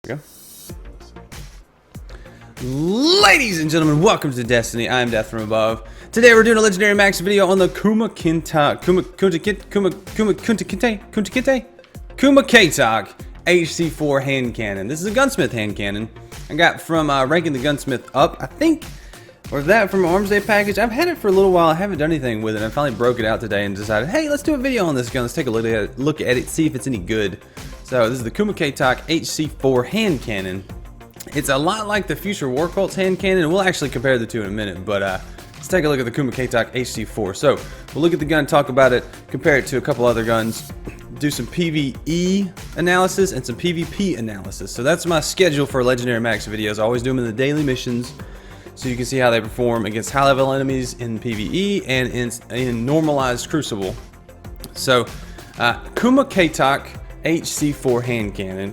we go. Ladies and gentlemen, welcome to Destiny. I am Death from Above. Today we're doing a Legendary Max video on the Kumakatok HC4 hand cannon. This is a gunsmith hand cannon I got from ranking the gunsmith up, I think, or that from an Arms Day package. I've had it for a little while. I haven't done anything with it. I finally broke it out today and decided, hey, let's do a video on this gun. Let's take a look at it, see if it's any good. So this is the Kumakatok HC4 hand cannon. It's a lot like the Future War Cult's hand cannon, and we'll actually compare the two in a minute, but let's take a look at the Kumakatok HC4. So we'll look at the gun, talk about it, compare it to a couple other guns, do some PvE analysis and some PvP analysis. So that's my schedule for Legendary Max videos. I always do them in the daily missions, so you can see how they perform against high level enemies in PvE and in normalized Crucible. So Kumakatok HC4 hand cannon.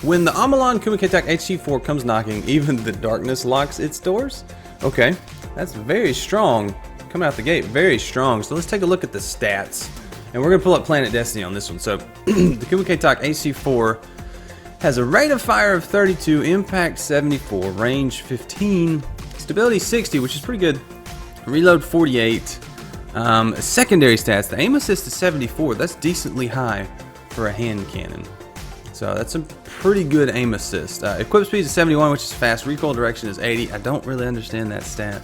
When the Omolon Kumakatok HC4 comes knocking, even the darkness locks its doors. Okay, that's very strong. Coming out the gate, very strong. So let's take a look at the stats. And we're going to pull up Planet Destiny on this one. So the Kumakatok HC4 has a rate of fire of 32, impact 74, range 15, stability 60, which is pretty good, reload 48. Secondary stats, the aim assist is 74. That's decently high for a hand cannon. So that's a pretty good aim assist. Equip speed is 71, which is fast. Recoil direction is 80. I don't really understand that stat.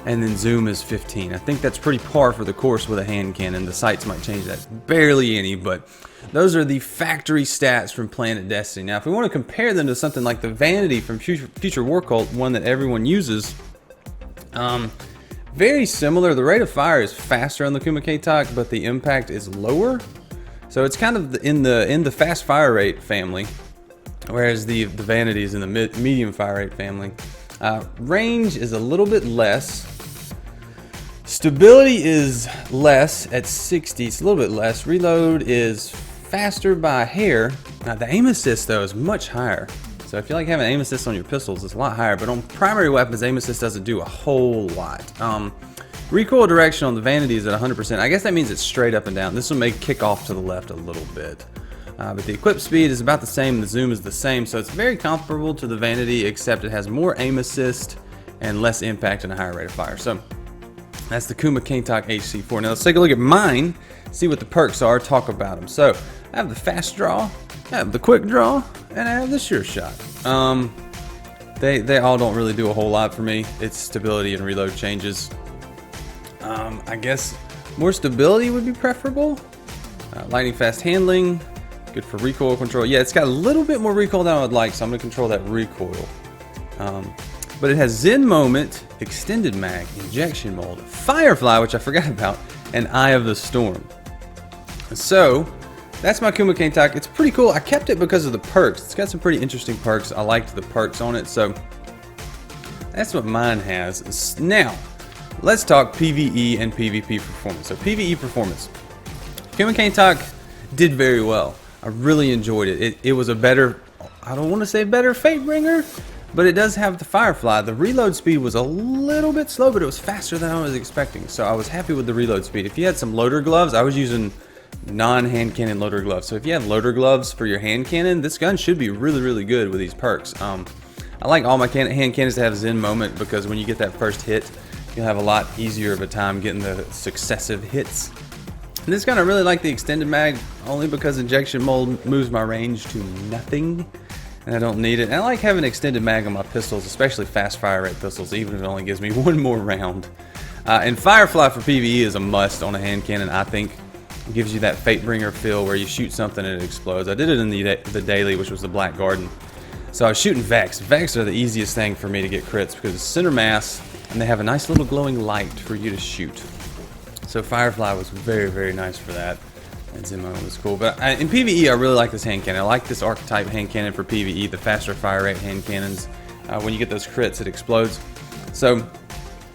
And then zoom is 15. I think that's pretty par for the course with a hand cannon. The sights might change that barely any, but those are the factory stats from Planet Destiny. Now, if we want to compare them to something like the Vanity from Future War Cult, one that everyone uses, very similar. The rate of fire is faster on the Kumakatok, but the impact is lower. So it's kind of in the fast fire rate family, whereas the Vanity is in the medium fire rate family. Range is a little bit less. Stability is less at 60. It's a little bit less. Reload is faster by a hair. Now the aim assist though is much higher. So if you like having aim assist on your pistols, it's a lot higher. But on primary weapons, aim assist doesn't do a whole lot. Recoil direction on the Vanity is at 100%. I guess that means it's straight up and down. This will make kick off to the left a little bit. But the equip speed is about the same. The zoom is the same. So it's very comparable to the Vanity, except it has more aim assist and less impact and a higher rate of fire. So that's the Kumakatok HC4. Now let's take a look at mine, see what the perks are, talk about them. So I have the fast draw, I have the quick draw, and I have the sure shot. They all don't really do a whole lot for me. It's stability and reload changes. I guess more stability would be preferable. Lightning fast handling, good for recoil control. Yeah, it's got a little bit more recoil than I would like, so I'm going to control that recoil. But it has Zen Moment, extended mag, injection mold, Firefly, which I forgot about, and Eye of the Storm. So that's my Kumakatok. It's pretty cool. I kept it because of the perks. It's got some pretty interesting perks. I liked the perks on it, so that's what mine has. Now, let's talk PvE and PvP performance. So PvE performance. Kumakatok did very well. I really enjoyed it. It was a better, I don't want to say better Fatebringer, but it does have the Firefly. The reload speed was a little bit slow, but it was faster than I was expecting. So I was happy with the reload speed. If you had some loader gloves, I was using non-hand cannon loader gloves. So if you have loader gloves for your hand cannon, this gun should be really, really good with these perks. I like all my hand cannons to have Zen Moment, because when you get that first hit, you'll have a lot easier of a time getting the successive hits. And this gun, I really like the extended mag, only because injection mold moves my range to nothing, and I don't need it. And I like having extended mag on my pistols, especially fast fire rate pistols, even if it only gives me one more round. And Firefly for PvE is a must on a hand cannon, I think. It gives you that Fatebringer feel where you shoot something and it explodes. I did it in the daily, which was the Black Garden. So I was shooting Vex. Vex are the easiest thing for me to get crits because it's center mass, and they have a nice little glowing light for you to shoot. So Firefly was very, very nice for that. And Zen Moment was cool. But in PvE, I really like this hand cannon. I like this archetype hand cannon for PvE, the faster fire rate hand cannons. When you get those crits, it explodes. So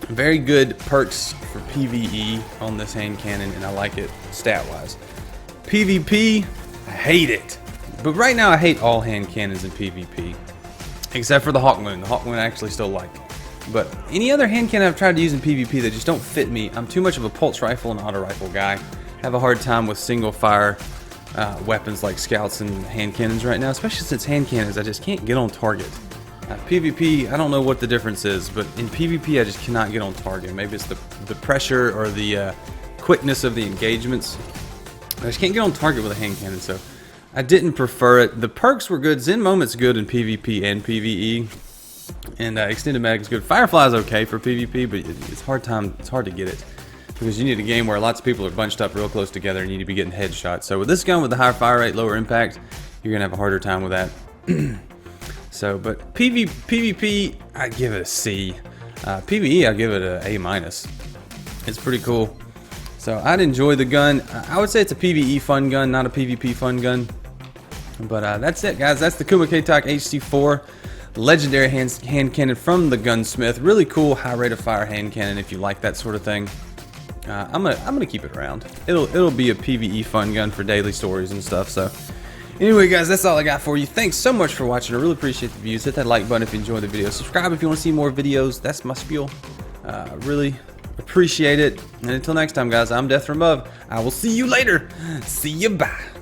very good perks for PvE on this hand cannon, and I like it stat-wise. PvP, I hate it. But right now, I hate all hand cannons in PvP, except for the Hawkmoon. The Hawkmoon I actually still like. But any other hand cannon I've tried to use in PvP that just don't fit me. I'm too much of a pulse rifle and auto rifle guy. I have a hard time with single fire weapons like scouts and hand cannons right now, especially since hand cannons I just can't get on target. PvP, I don't know what the difference is, but in PvP I just cannot get on target. Maybe it's the pressure or the quickness of the engagements. I just can't get on target with a hand cannon, so I didn't prefer it. The perks were good. Zen Moment's good in PvP and PvE, and Extended Mag is good. Firefly is okay for PvP, but it's hard to get it because you need a game where lots of people are bunched up real close together and you need to be getting headshots. So with this gun with the higher fire rate, lower impact, you're gonna have a harder time with that. So, but PvP, I give it a C. PvE, I give it a A-. It's pretty cool. So I'd enjoy the gun. I would say it's a PvE fun gun, not a PvP fun gun. But that's it, guys. That's the Kumakatok HC4 legendary hand cannon from the gunsmith. Really cool, high rate of fire hand cannon if you like that sort of thing. I'm gonna keep it around. It'll be a PvE fun gun for daily stories and stuff. So anyway, guys, that's all I got for you. Thanks so much for watching. I really appreciate the views. Hit that like button if you enjoyed the video. Subscribe if you want to see more videos. That's my spiel. Really appreciate it. And until next time, guys, I'm Death from Above. I will see you later. See you, bye.